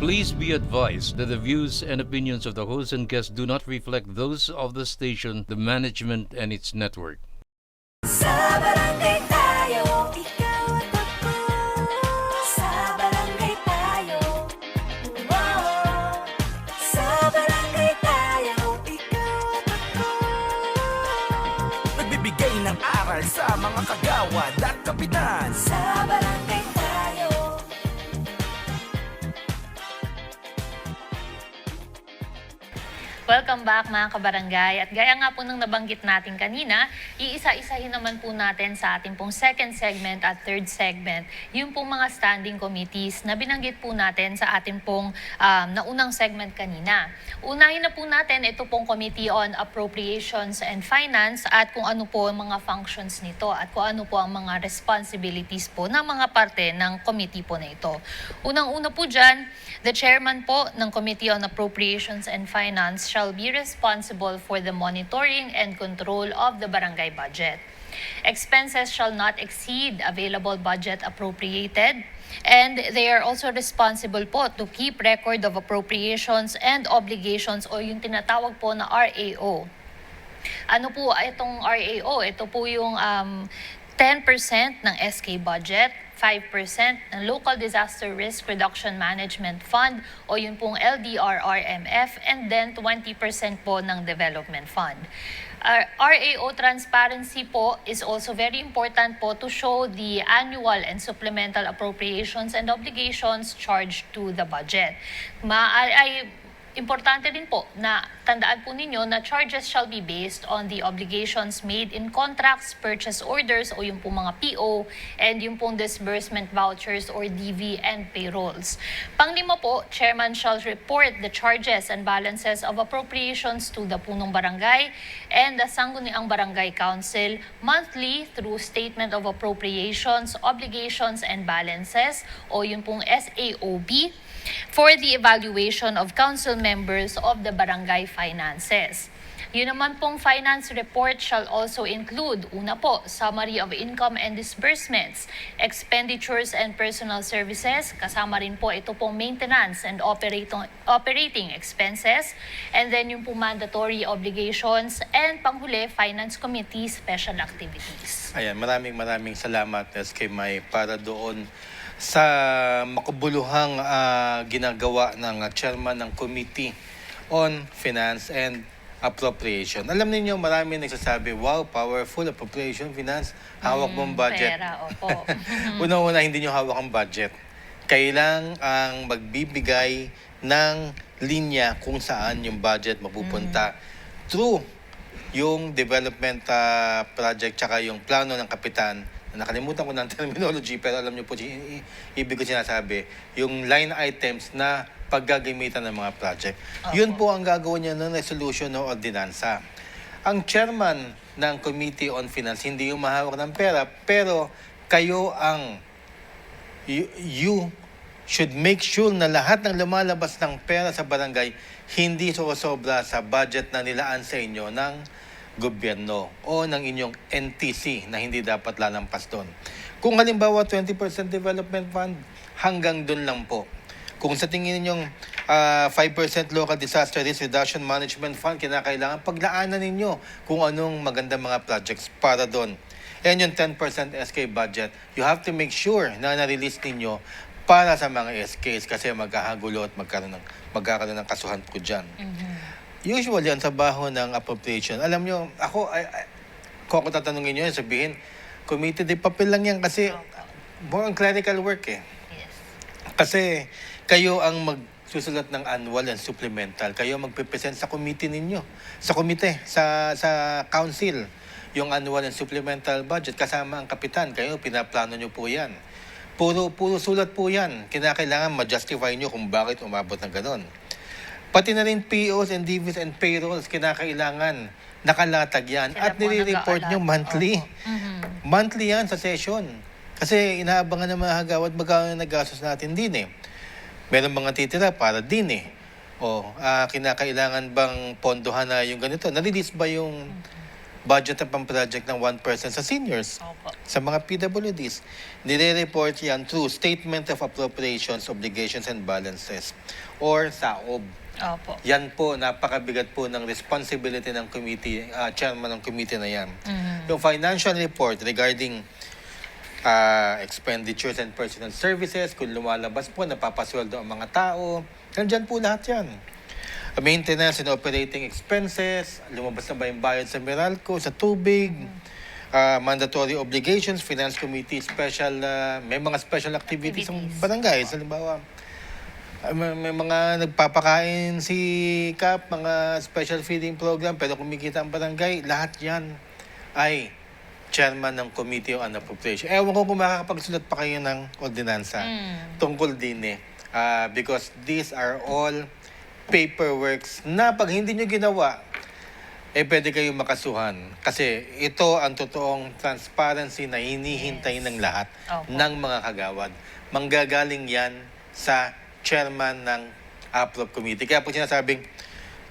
Please be advised that the views and opinions of the host and guests do not reflect those of the station, the management, and its network. Sa barangay tayo, ikaw at ako. Sa barangay tayo, sa barangay tayo, ikaw at ako. Nagbibigay ng aral sa mga kagawad at kapitan. Sa barangay tayo. Welcome back mga kabarangay. At gaya nga po ng nabanggit natin kanina, iisa-isahin naman po natin sa ating pong second segment at third segment yung pong mga standing committees na binanggit po natin sa ating pong naunang segment kanina. Unahin na po natin ito pong Committee on Appropriations and Finance at kung ano po ang mga functions nito at kung ano po ang mga responsibilities po ng mga parte ng committee po na ito. Unang-una po dyan, the chairman po ng Committee on Appropriations and Finance shall be responsible for the monitoring and control of the barangay budget. Expenses shall not exceed available budget appropriated, and they are also responsible po to keep record of appropriations and obligations o yung tinatawag po na RAO. Ano po itong RAO? Ito po yung 10% ng SK budget, 5% ng Local Disaster Risk Reduction Management Fund o yun pong LDRRMF, and then 20% po ng Development Fund. RAO transparency po is also very important po to show the annual and supplemental appropriations and obligations charged to the budget. Importante din po na tandaan po ninyo na charges shall be based on the obligations made in contracts, purchase orders o yung pong mga PO, and yung pong disbursement vouchers or DV and payrolls. Panglima po, chairman shall report the charges and balances of appropriations to the punong barangay and the sangguniang barangay council monthly through statement of appropriations, obligations and balances o yung pong SAOB for the evaluation of council members of the barangay finances. Yun naman pong finance report shall also include, una po, summary of income and disbursements, expenditures and personal services, kasama rin po ito pong maintenance and operating expenses, and then yung pong mandatory obligations, and panghuli, finance committee special activities. Ayan, maraming salamat SK May para doon sa makabuluhang ginagawa ng chairman ng Committee on Finance and Appropriation. Alam niyo, marami nagsasabi, wow, powerful appropriation, finance, hawak mong budget. Pera, opo. Una-una, hindi niyo hawak ang budget. Kailang ang magbibigay ng linya kung saan yung budget mapupunta through yung development project tsaka yung plano ng kapitan. Nakalimutan ko ng terminology pero alam niyo po, ibig ko sinasabi, yung line items na paggagamitan ng mga project. Yun po ang gagawin niya ng resolution o ordinansa. Ang chairman ng Committee on Finance hindi yung mahawak ng pera, pero kayo ang you should make sure na lahat ng lumalabas ng pera sa barangay hindi susobra sa budget na nilaan sa inyo ng gobyerno o ng inyong NTC na hindi dapat lalampas doon. Kung halimbawa 20% development fund, hanggang doon lang po. Kung sa tingin ninyong 5% local disaster risk reduction management fund, kinakailangan paglaanan ninyo kung anong magandang mga projects para doon. And yung 10% SK budget, you have to make sure na na-release ninyo para sa mga SKs kasi magkakagulo at magkakaroon ng kasuhan po dyan. Usually, ang trabaho ng appropriation, alam nyo, kung ako tatanungin nyo, sabihin, committee, papel lang yan kasi more on clerical work eh. Yes. Kasi kayo ang magsusulat ng annual and supplemental. Kayo magpipresent sa committee ninyo. Sa komite, sa council. Yung annual and supplemental budget, kasama ang kapitan. Kayo, pinaplano nyo po yan. Puro sulat po yan. Kinakailangan ma-justify nyo kung bakit umabot ng ganon. Pati na rin POs and DVs and payrolls, kinakailangan nakalatag yan. Sila At nire-report nyo monthly. Monthly yan sa session. Kasi inaabangan ng mga hagawad magkano naggastos natin din eh. Meron mga titira para din eh. O, kinakailangan bang pondohan na yung ganito? Na-release ba yung budget na pang-project ng 1% sa seniors. Opo. Sa mga PWDs, nire-report yan through Statement of Appropriations, Obligations, and Balances or SAOB. Opo. Yan po, napakabigat po ng responsibility ng committee, chairman ng committee na yan. Yung financial report regarding expenditures and personal services, kung lumalabas po, napapasweldo ang mga tao, nandyan po lahat yan. Maintenance and operating expenses, lumabas na ba yung bayad sa Meralco, sa tubig, mandatory obligations, finance committee, special, may mga special activities ng barangay. Halimbawa, may mga nagpapakain si CAP, mga special feeding program, pero kumikita ang barangay, lahat yan ay chairman ng Committee on Appropriation. Ewan ko kung makakapagsulat pa kayo ng ordinansa tungkol din because these are all paperworks na pag hindi nyo ginawa, pwede kayong makasuhan. Kasi ito ang totoong transparency na hinihintay ng lahat ng mga kagawad. Manggagaling yan sa chairman ng APROP committee. Kaya po sinasabing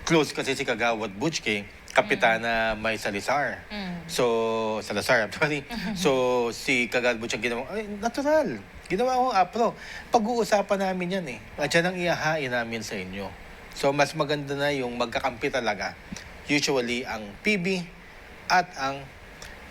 close kasi si Kagawad Butchke, Kapitana May Salazar. So, Salazar, I'm sorry. So, si Kagawad Butchke ginawa, natural. Ginawa ko APRO. Pag-uusapan namin yan At yan ang ihahain namin sa inyo. So, mas maganda na yung magkakampi talaga. Usually, ang PB at ang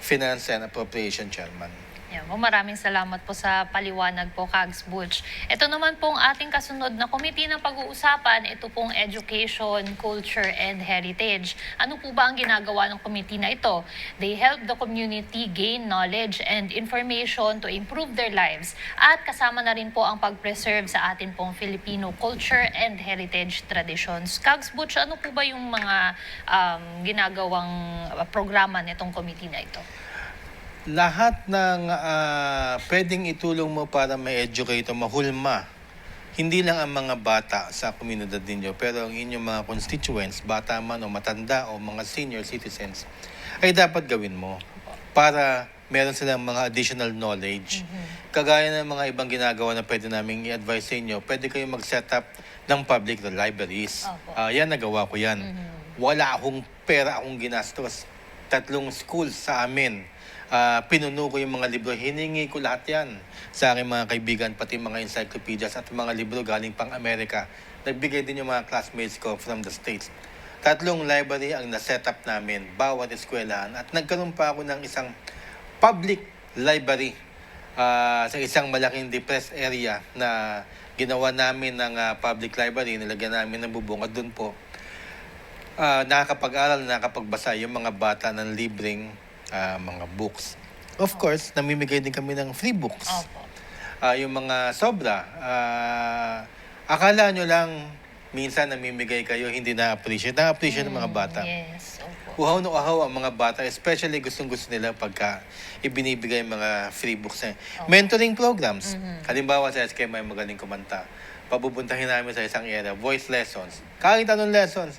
Finance and Appropriation Chairman. Yan po, maraming salamat po sa paliwanag po, Kags Butch. Ito naman pong ating kasunod na committee ng pag-uusapan, ito pong Education, Culture, and Heritage. Ano po ba ang ginagawa ng committee na ito? They help the community gain knowledge and information to improve their lives. At kasama na rin po ang pag-preserve sa atin pong Filipino culture and heritage traditions. Kags Butch, ano po ba yung mga ginagawang programa nitong committee na ito? Lahat ng pwedeng itulong mo para ma-educate o mahulma, hindi lang ang mga bata sa komunidad ninyo, pero ang inyong mga constituents, bata man o matanda o mga senior citizens, ay dapat gawin mo para meron silang mga additional knowledge. Kagaya ng mga ibang ginagawa na pwede namin i-advise sa inyo, pwede kayong mag-set up ng public libraries. Yan, nagawa ko yan. Wala akong pera akong ginastos. 3 schools sa amin. Pinuno ko yung mga libro, hiningi ko lahat yan sa aking mga kaibigan, pati mga encyclopedias at mga libro galing pang Amerika. Nagbigay din yung mga classmates ko from the States. 3 library ang na-set up namin, bawat eskwelahan. At nagkaroon pa ako ng isang public library sa isang malaking depressed area na ginawa namin ng public library, nilagyan namin ng bubong at doon po nakakapag-aral, nakakapagbasa yung mga bata ng libreng mga books. Of course, namimigay din kami ng free books. Yung mga sobra, akala nyo lang minsan namimigay kayo, hindi na-appreciate. Na-appreciate ng mga bata. Yes, opo. Uhaw na uhaw ang mga bata, especially gustong-gusto nila pagka ibinibigay mga free books. Mentoring programs. Halimbawa sa SK may magaling kumanta. Pabubuntahin namin sa isang area, voice lessons. Kahit anong lessons,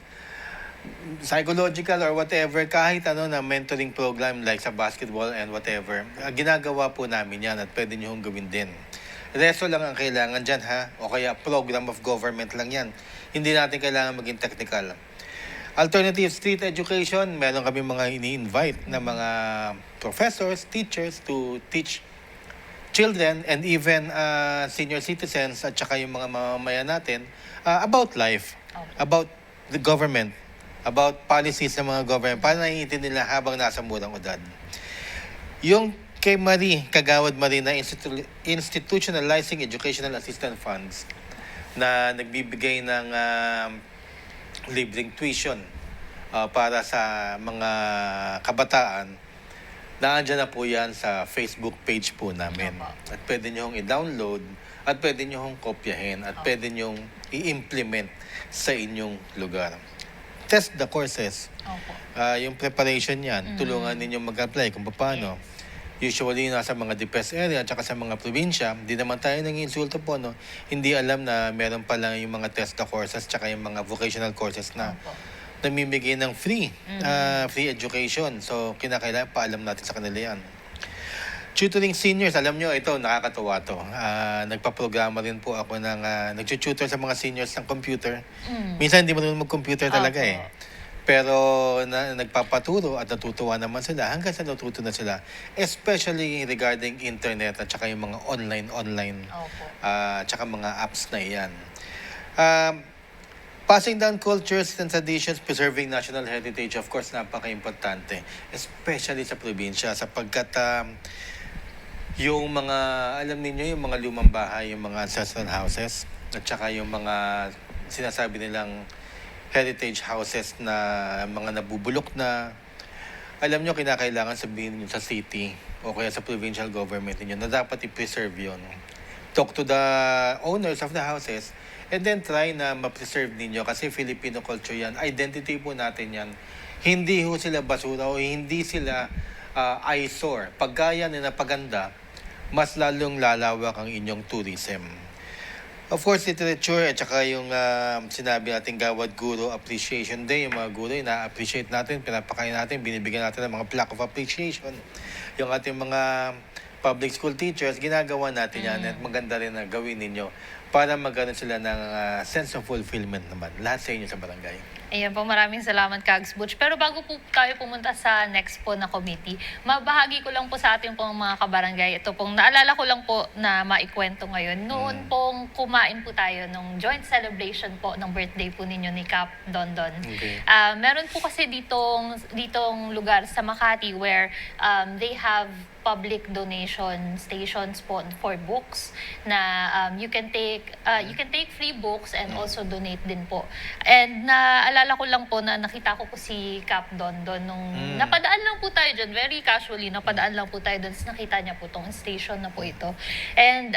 psychological or whatever, kahit ano na mentoring program like sa basketball and whatever, ginagawa po namin yan at pwede nyo gawin din. Reso lang ang kailangan dyan o kaya program of government lang yan. Hindi natin kailangan maging technical. Alternative street education, meron kami mga ini-invite na mga professors, teachers to teach children and even senior citizens at saka yung mga mamamayan natin about life, about the government, about policies ng mga government, para naiintindihan nila habang nasa murang edad. Yung kay Marie, Kagawad Marie na institutionalizing educational assistance funds na nagbibigay ng libreng tuition para sa mga kabataan, naandyan na po yan sa Facebook page po namin. At pwede nyo i-download at pwede nyo kopyahin at pwede nyo i-implement sa inyong lugar. Test the courses. Yung preparation yan, tulungan ninyo mag-apply kung paano. Usually, nasa mga depressed area at saka sa mga probinsya, hindi naman tayo nang-insulto po, no? Hindi alam na meron pa lang yung mga test the courses at saka yung mga vocational courses na namimigay ng free education. So, kinakailangan paalam natin sa kanila yan. Tutoring seniors, alam nyo, ito, nakakatuwa to. Nagpa-programa rin po ako ng nag-tutor sa mga seniors ng computer. Minsan hindi mo naman mag-computer talaga Pero nagpapaturo at natutuwa naman sila hanggang sa natuto na sila. Especially regarding internet at saka yung mga online, Opo. tsaka mga apps na iyan. Um, Passing down cultures and traditions, preserving national heritage, of course, napaka-importante. Especially sa probinsya, sapagkat yung mga, alam niyo yung mga lumang bahay, yung mga ancestral houses, at saka yung mga sinasabi nilang heritage houses na mga nabubulok na, alam nyo, kinakailangan sabihin nyo sa city o kaya sa provincial government niyo na dapat i-preserve yun. Talk to the owners of the houses and then try na ma-preserve ninyo kasi Filipino culture yan. Identity po natin yan. Hindi ho sila basura o hindi sila eyesore. Pagkaya na napaganda, mas lalong lalawak ang inyong tourism. Of course, literature at saka yung sinabi natin Gawad Guro Appreciation Day, yung mga guro, na-appreciate natin, pinapakain natin, binibigyan natin ng mga plaque of appreciation. Yung ating mga public school teachers, ginagawa natin yan at maganda rin na gawin ninyo para magkaroon sila ng sense of fulfillment naman. Lahat sa inyo sa barangay. Ayan po, maraming salamat, Kags Butch. Pero bago po tayo pumunta sa next po na committee, mabahagi ko lang po sa ating pong mga kabarangay. Ito pong naalala ko lang po na maikwento ngayon. Noon pong kumain po tayo nung joint celebration po ng birthday po ninyo ni Cap Dondon. Okay. Meron po kasi ditong lugar sa Makati where they have public donation stations po for books na you can take free books and also donate din po. And naalala ko lang po na nakita ko po si Cap Dondon nung napadaan lang po tayo dyan, very casually, napadaan lang po tayo doon, nakita niya po tong station na po ito. And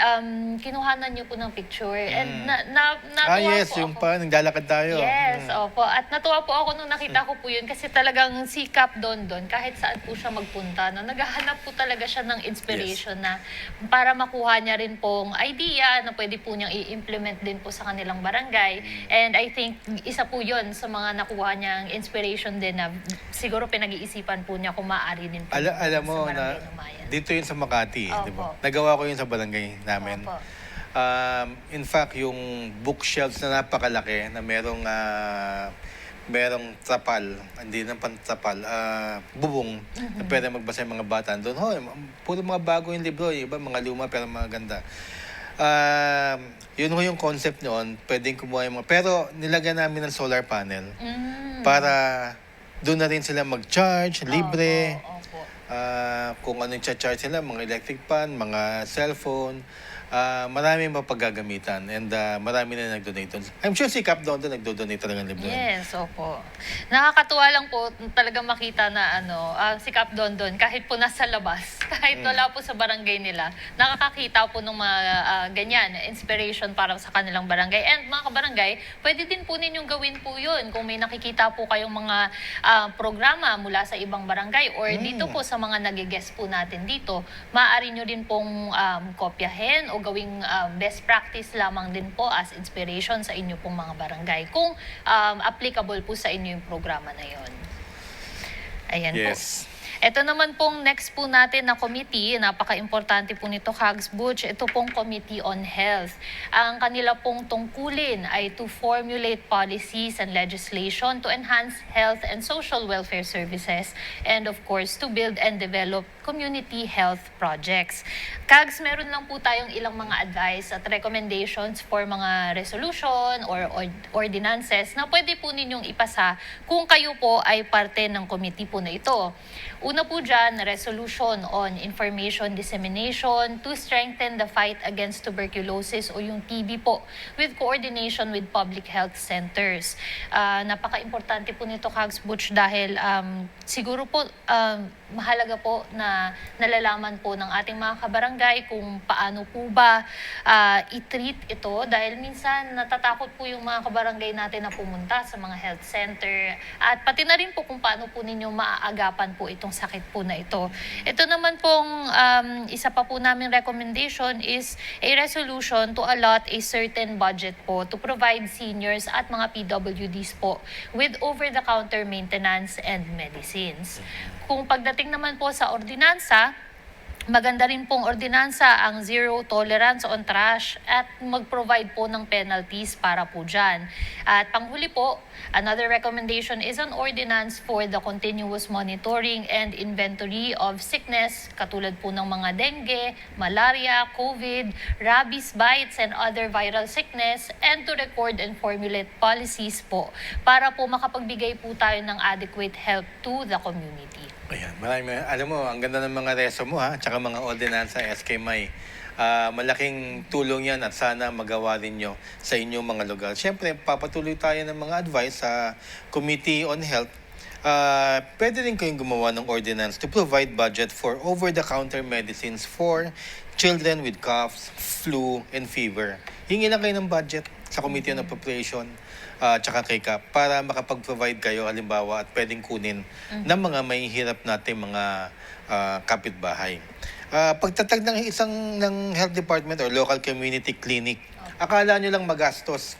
kinuhanan niyo po ng picture and natuwa yes, po yung ako. naglalakad tayo. Yes, opo. At natuwa po ako nung nakita ko po yun kasi talagang si Cap Dondon, kahit saan po siya magpunta, na naghahanap po talaga siya ng inspiration na para makuha niya rin pong idea na pwede po niyang i-implement din po sa kanilang barangay. And I think isa po yun sa mga nakuha niyang inspiration din na siguro pinag-iisipan po niya kung maaari din po Alam mo sa na barangay Lumayan. dito yun sa Makati, di ba? Opo. Nagawa ko yun sa barangay namin. Opo. In fact, yung bookshelves na napakalaki na merong trapal, hindi ng pantrapal, bubong na pwede magbasa yung mga bata doon. Puro mga bago yung libro, yung iba mga luma pero mga ganda. Yun ho yung concept noon, pwedeng kumuha yung mga, pero nilagyan namin ng solar panel para doon na rin sila mag-charge, libre. Opo. Kung ano yung charge sila, mga electric pan, mga cellphone, marami mapaggagamitan and marami na nag-donate doon. I'm sure si Cap doon nagdo-donate talaga ng libro. Yes, opo. Nakakatuwa lang po talagang makita na si Cap Dondon kahit po nasa labas, kahit wala po sa barangay nila, nakakakita po ng mga ganyan, inspiration para sa kanilang barangay. And mga kabarangay, pwede din po ninyong gawin po yun kung may nakikita po kayong mga programa mula sa ibang barangay or dito po sa mga nag-guest po natin dito, maaari nyo din pong kopyahin o gawing best practice lamang din po as inspiration sa inyo pong mga barangay kung applicable po sa inyo yung programa na yon. Ayan Yes. po. Ito naman pong next po natin na committee, napaka-importante po nito, Kags Butch, ito pong Committee on Health. Ang kanila pong tungkulin ay to formulate policies and legislation to enhance health and social welfare services and of course to build and develop community health projects. Kags, meron lang po tayong ilang mga advice at recommendations for mga resolution or ordinances na pwede po ninyong ipasa kung kayo po ay parte ng committee po na ito. Una po dyan, resolution on information dissemination to strengthen the fight against tuberculosis o yung TB po with coordination with public health centers. Napaka-importante po nito, Kags Butch, dahil siguro po mahalaga po na nalalaman po ng ating mga kabarangay kung paano po ba i-treat ito dahil minsan natatakot po yung mga kabarangay natin na pumunta sa mga health center at pati na rin po kung paano po ninyo maaagapan po itong sakit po na ito. Ito naman pong isa pa po naming recommendation is a resolution to allot a certain budget po to provide seniors at mga PWDs po with over-the-counter maintenance and medicines. Kung pagdating naman po sa ordinansa, Maganda rin pong ordinansa ang zero tolerance on trash at mag-provide po ng penalties para po dyan. At panghuli po, another recommendation is an ordinance for the continuous monitoring and inventory of sickness katulad po ng mga dengue, malaria, COVID, rabies bites, and other viral sickness, and to record and formulate policies po para po makapagbigay po tayo ng adequate help to the community. Ayan, alam mo, ang ganda ng mga reso mo ha, tsaka mga ordinansa, SK May. Malaking tulong yan at sana magawa rin nyo sa inyong mga lugar. Siyempre, papatuloy tayo ng mga advice sa Committee on Health. Pwede rin kayong gumawa ng ordinance to provide budget for over-the-counter medicines for children with coughs, flu, and fever. Hingi lang kayo ng budget sa Committee on Appropriation tsaka kay CAP para makapag-provide kayo halimbawa at pwedeng kunin ng mga may hirap natin mga kapitbahay. Pagtatag ng health department or local community clinic, akala nyo lang magastos,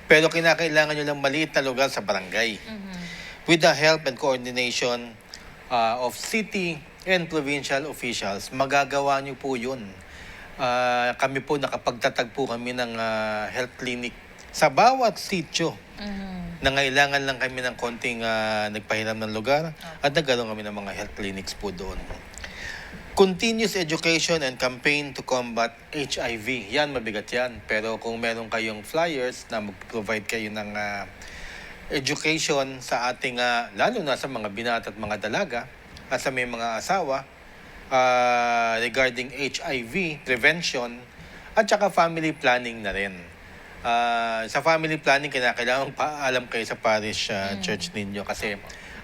pero kinakailangan nyo lang maliit na lugar sa barangay. With the help and coordination of city and provincial officials, magagawa nyo po yun. Kami po nakapagtatag po kami ng health clinic sa bawat sitio. Nangailangan lang kami ng konting nagpahiram ng lugar at nagkaroon kami ng mga health clinics po doon. Continuous education and campaign to combat HIV. Yan, mabigat yan. Pero kung meron kayong flyers na mag-provide kayo ng education sa ating, lalo na sa mga binata at mga dalaga at sa may mga asawa regarding HIV prevention at saka family planning na rin. Sa family planning, kailangan paalam kayo sa parish church ninyo kasi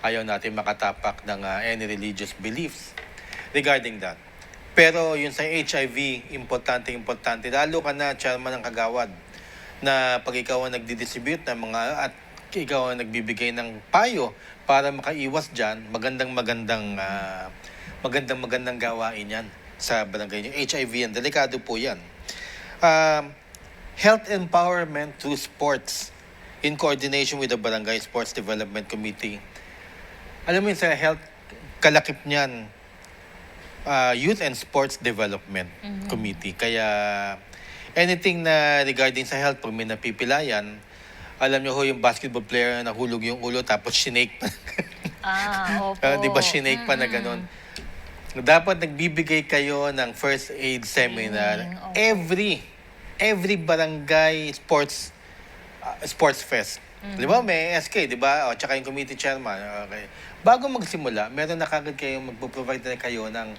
ayaw natin makatapak ng any religious beliefs regarding that. Pero yun sa HIV, importante. Lalo ka na chairman ng kagawad na pag ikaw ang nagdi-distribute ng mga at ikaw ang nagbibigay ng payo para makaiwas dyan, magandang gawain yan sa barangay nyo. HIV yan, delikado po yan. Health empowerment through sports in coordination with the Barangay Sports Development Committee. Alam mo yun sa health, kalakip niyan, Youth and Sports Development Committee. Kaya anything na regarding sa health, pag may napipilayan, alam niyo ho yung basketball player na nahulog yung ulo tapos sinake pa. Opo. Di ba sinake pa na ganun? Dapat nagbibigay kayo ng first aid seminar every barangay sports fest. Di ba? May SK, di ba? O, tsaka yung committee chairman. Okay. Bago magsimula, meron na kagad kayong magpo-provide na kayo ng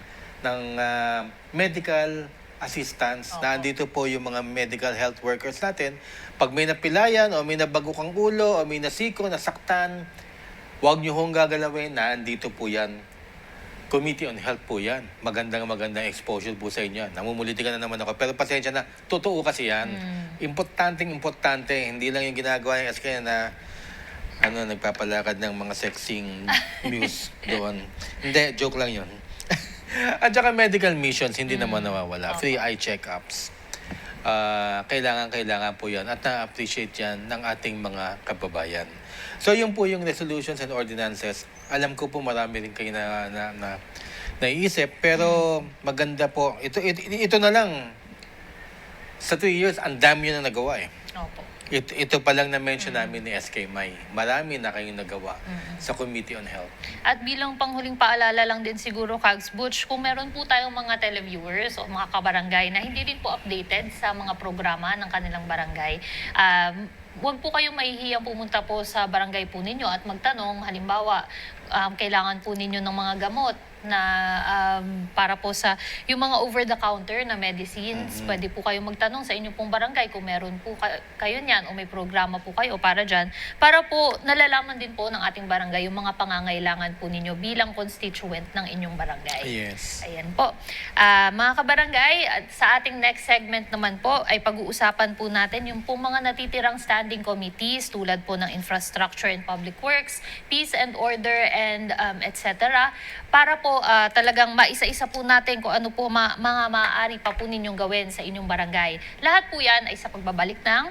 medical assistance. Nandito po yung mga medical health workers natin. Pag may napilayan o may nabagukang ulo o may nasiko, nasaktan, huwag nyo hong gagalawin. Nandito po yan. Committee on Health po yan. Magandang exposure po sa inyo. Namumuliti ka na naman ako. Pero pasensya na, totoo kasi yan. Importante. Hindi lang yung ginagawa ng SK na nagpapalakad ng mga sexing muse doon. Hindi, joke lang yun. At saka medical missions, hindi naman nawawala. Free eye check-ups. Kailangan po yan. At na-appreciate yan ng ating mga kababayan. So, yun po yung resolutions and ordinances. Alam ko po marami rin kayo na naiisip. Pero maganda po. Ito na lang. Sa 2 years, ang dami yun na nagawa eh. Opo. Ito pa lang na-mention namin ni SK May. Marami na kayong nagawa sa Committee on Health. At bilang panghuling paalala lang din siguro, Kags Butch, kung meron po tayong mga televiewers o mga kabarangay na hindi din po updated sa mga programa ng kanilang barangay, huwag po kayong mahihiyang pumunta po sa barangay po ninyo at magtanong, halimbawa, kailangan po ninyo ng mga gamot na para po sa yung mga over-the-counter na medicines. Pwede po kayo magtanong sa inyong pong barangay kung meron po kayo niyan o may programa po kayo para dyan. Para po nalalaman din po ng ating barangay yung mga pangangailangan po ninyo bilang constituent ng inyong barangay. Yes. Ayan po. Mga kabarangay, sa ating next segment naman po ay pag-uusapan po natin yung pong mga natitirang standing committees tulad po ng Infrastructure and Public Works, Peace and Order, and etc. Para po talagang maisa-isa po natin kung ano po mga maaari pa po ninyong gawin sa inyong barangay. Lahat po yan ay sa pagbabalik ng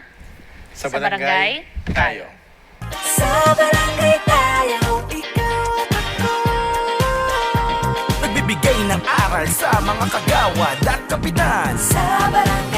Sa barangay tayo. Sa barangay tayo, ikaw at ako. Nagbibigay ng aral Opisyal sa mga kagawad at kapitan Sa barangay